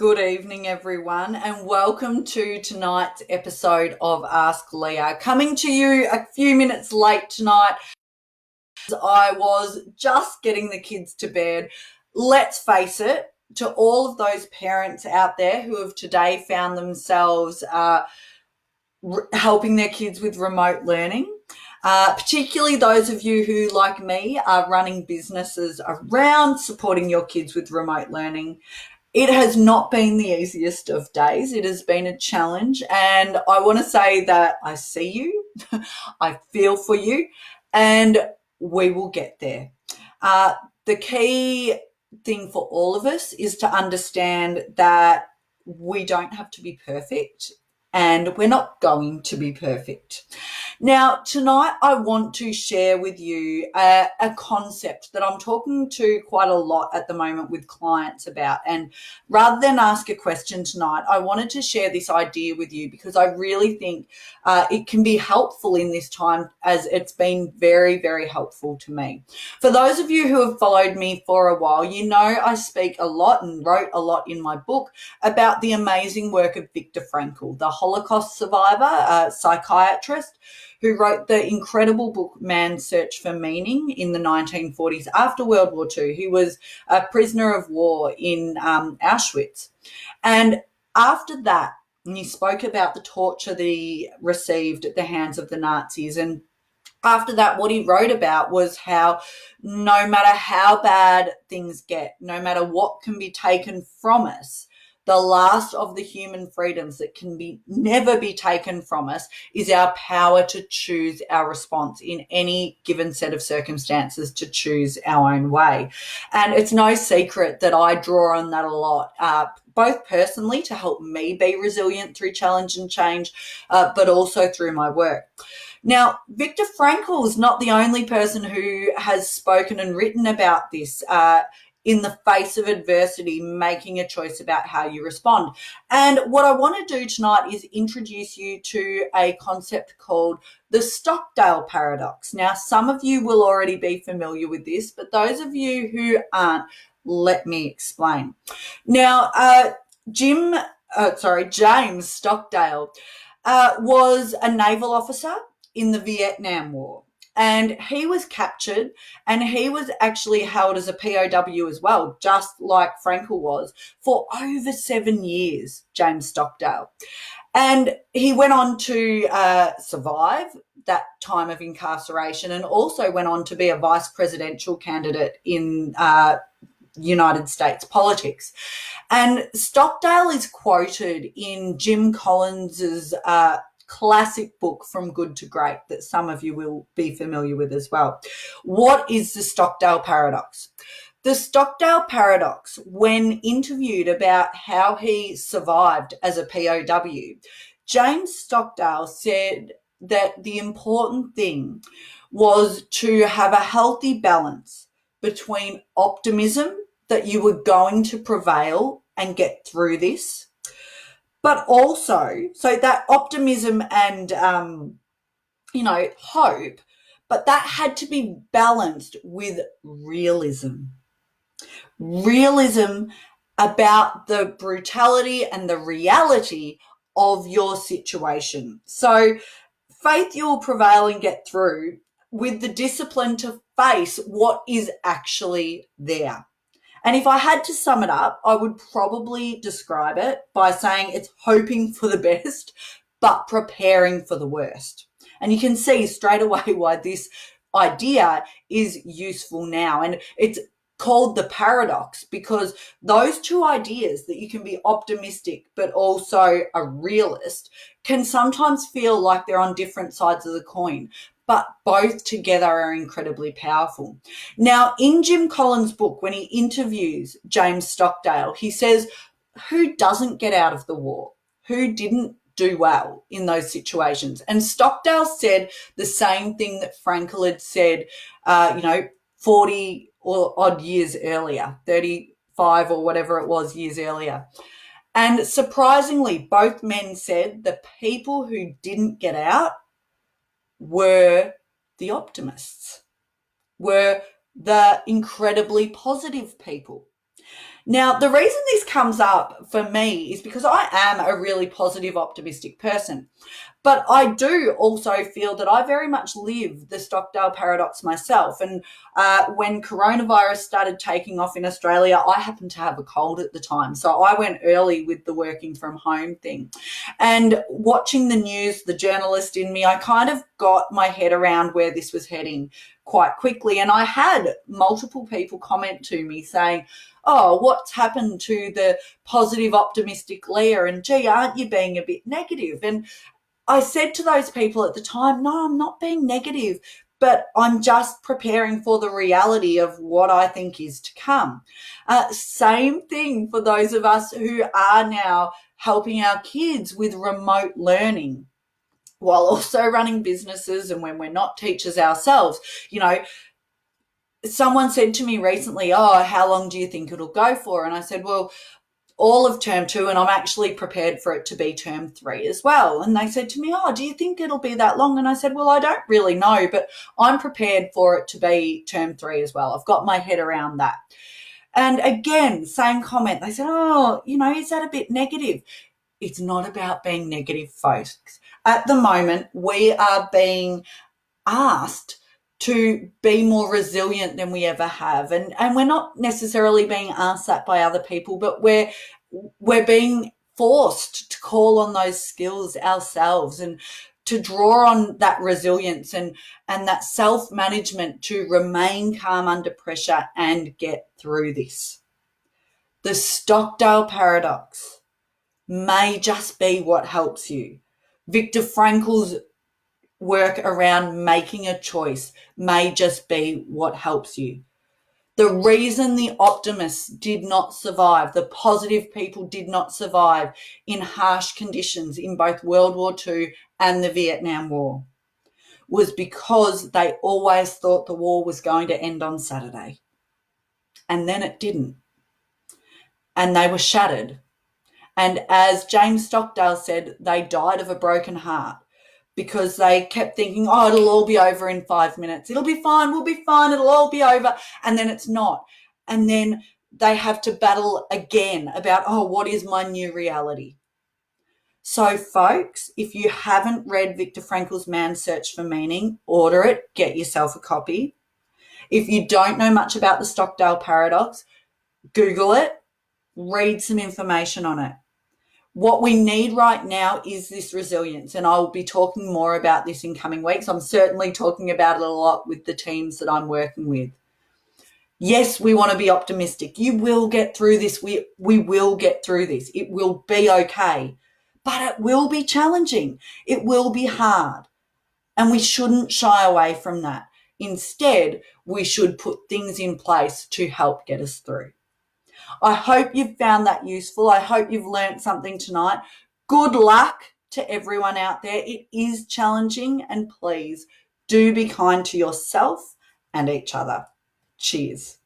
Good evening, everyone, and welcome to tonight's episode of Ask Leah. Coming to you a few minutes late tonight. I was just getting the kids to bed. Let's face it, to all of those parents out there who have today found themselves helping their kids with remote learning, particularly those of you who, like me, are running businesses around supporting your kids with remote learning. It has not been the easiest of days. It has been a challenge, and I want to say that I see you, I feel for you, and we will get there. The key thing for all of us is to understand that we don't have to be perfect, and we're not going to be perfect. Now, tonight I want to share with you a concept that I'm talking to quite a lot at the moment with clients about. And rather than ask a question tonight, I wanted to share this idea with you because I really think it can be helpful in this time, as it's been very, very helpful to me. For those of you who have followed me for a while, you know I speak a lot and wrote a lot in my book about the amazing work of Viktor Frankl, the Holocaust survivor, a psychiatrist who wrote the incredible book Man's Search for Meaning in the 1940s after World War II. He was a prisoner of war in Auschwitz. And after that, he spoke about the torture that he received at the hands of the Nazis. And after that, what he wrote about was how no matter how bad things get, no matter what can be taken from us, the last of the human freedoms that can never be taken from us is our power to choose our response in any given set of circumstances, to choose our own way. And it's no secret that I draw on that a lot, both personally to help me be resilient through challenge and change, but also through my work. Now, Viktor Frankl is not the only person who has spoken and written about this, in the face of adversity, making a choice about how you respond. And what I want to do tonight is introduce you to a concept called the Stockdale Paradox. Now, some of you will already be familiar with this, but those of you who aren't, let me explain. Now, James Stockdale was a naval officer in the Vietnam War. And he was captured, and he was actually held as a POW as well, just like Frankl was, for over 7 years, James Stockdale. And he went on to survive that time of incarceration, and also went on to be a vice presidential candidate in United States politics. And Stockdale is quoted in Jim Collins's classic book From Good to Great that some of you will be familiar with as well. What is the Stockdale Paradox? The Stockdale Paradox, when interviewed about how he survived as a POW, James Stockdale said that the important thing was to have a healthy balance between optimism that you were going to prevail and get through this, but also, so that optimism and, hope, but that had to be balanced with realism. Realism about the brutality and the reality of your situation. So faith you will prevail and get through, with the discipline to face what is actually there. And if I had to sum it up, I would probably describe it by saying it's hoping for the best, but preparing for the worst. And you can see straight away why this idea is useful now. And it's called the paradox because those two ideas, that you can be optimistic but also a realist, can sometimes feel like they're on different sides of the coin, but both together are incredibly powerful. Now, in Jim Collins' book, when he interviews James Stockdale, he says, who doesn't get out of the war? Who didn't do well in those situations? And Stockdale said the same thing that Frankl had said, 40 or odd years earlier, 35 or whatever it was years earlier. And surprisingly, both men said the people who didn't get out were the optimists, were the incredibly positive people. Now, the reason this comes up for me is because I am a really positive, optimistic person. But I do also feel that I very much live the Stockdale Paradox myself. And when coronavirus started taking off in Australia, I happened to have a cold at the time. So I went early with the working from home thing. And watching the news, the journalist in me, I kind of got my head around where this was heading quite quickly. And I had multiple people comment to me saying, oh, what's happened to the positive, optimistic Leah? And gee, aren't you being a bit negative? And I said to those people at the time, no, I'm not being negative, but I'm just preparing for the reality of what I think is to come. Same thing for those of us who are now helping our kids with remote learning while also running businesses, and when we're not teachers ourselves. You know, someone said to me recently, oh, how long do you think it'll go for? And I said, well, all of term 2, and I'm actually prepared for it to be term 3 as well. And they said to me, oh, do you think it'll be that long? And I said, well, I don't really know, but I'm prepared for it to be term 3 as well. I've got my head around that. And again, same comment. They said, oh, is that a bit negative? It's not about being negative, folks. At the moment, we are being asked to be more resilient than we ever have. And we're not necessarily being asked that by other people, but we're being forced to call on those skills ourselves and to draw on that resilience and that self-management to remain calm under pressure and get through this. The Stockdale Paradox may just be what helps you. Viktor Frankl's work around making a choice may just be what helps you. The reason the optimists did not survive, the positive people did not survive in harsh conditions in both World War II and the Vietnam War was because they always thought the war was going to end on Saturday. And then it didn't. And they were shattered. And as James Stockdale said, they died of a broken heart, because they kept thinking, oh, it'll all be over in 5 minutes. It'll be fine. We'll be fine. It'll all be over. And then it's not. And then they have to battle again about, oh, what is my new reality? So, folks, if you haven't read Viktor Frankl's Man's Search for Meaning, order it. Get yourself a copy. If you don't know much about the Stockdale Paradox, Google it. Read some information on it. What we need right now is this resilience, and I'll be talking more about this in coming weeks. I'm certainly talking about it a lot with the teams that I'm working with. Yes, we want to be optimistic. You will get through this. We will get through this. It will be okay, but it will be challenging. It will be hard, and we shouldn't shy away from that. Instead, we should put things in place to help get us through. I hope you've found that useful. I hope you've learned something tonight. Good luck to everyone out there. It is challenging, and please do be kind to yourself and each other. Cheers.